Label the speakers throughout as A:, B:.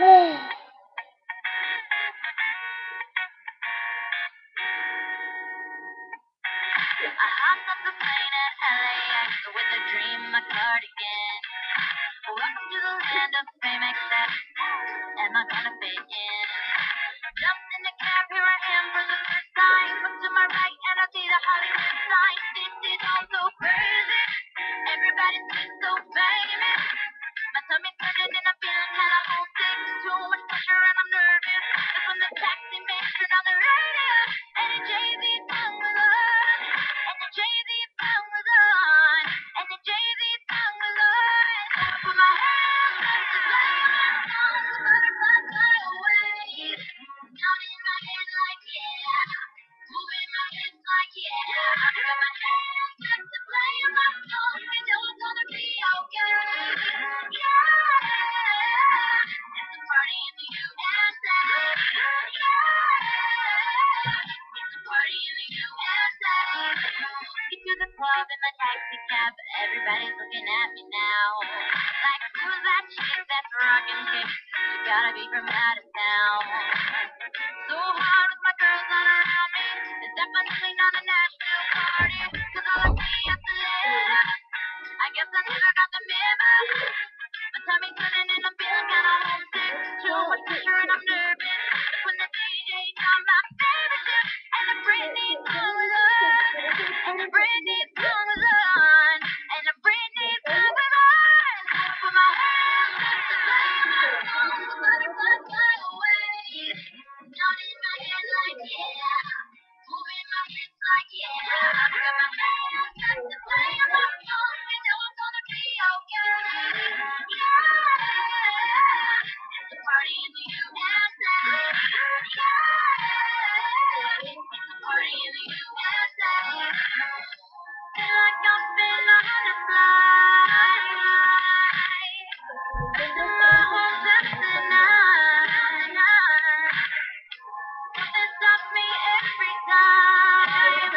A: I hopped on the plane at LAX with a dream, my cardigan. Welcome to the land of fame, except am I gonna fit in? Jumped in the cab, here I am for the first time. Look to my right and I see the Hollywood sign. This is all so crazy. Everybody seems so famous. My tummy's turning and I'm feeling hella homesick. Too much pressure and I'm nervous. That's when the taxi man turned on the radio. And the Jay-Z song was on. And the Jay-Z song was on. And the Jay-Z song was on. So I put my hands up to play my song. The butterflies fly away. Nodding my head like yeah. Moving my hips like yeah. I put my hands up to play my song. You know it's gonna be okay. Yeah. It's a party in the USA. Yeah. It's a party in the USA. Get to the club in my taxi cab. Everybody's looking at me now. Like, who's that chick that's rockin' kicks? She gotta be from out of town. So hard with my girls all around me. It's definitely not a Nashville party. Cause all I see is the letter. I guess I never got the memo. My tummy's turning and I'm feeling kinda homesick. Too much pressure and I'm nervous. That's when the DJ on my favorite shit. And the Britney song was on. And the Britney song was on. And the Britney song was on. I put my hands up to play my song. The butterflies fly away. Nodding my head like yeah. Moving my hips like yeah. I put my hands up to play my song. You know I'm gonna be okay. Yeah. It's a party in the USA. Yeah. It's a party in the USA. Feel like I've been on a flight. Into my home tonight. Something stops me every time.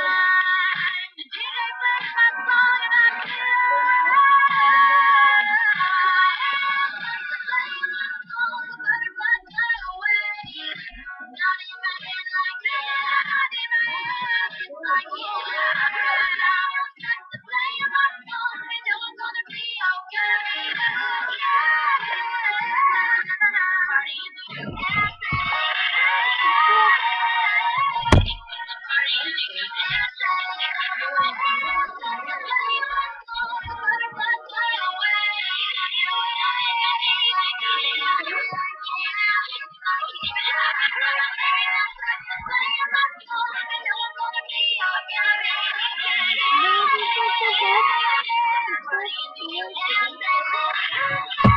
A: The DJ plays my song and I feel alright. My hands start to play my song, the butterflies fly away. Nodding my head like yeah, nodding my head it's like yeah. My hands start to play my song, you know I'm gonna be okay. Yeah, party in the USA.
B: Maybe it's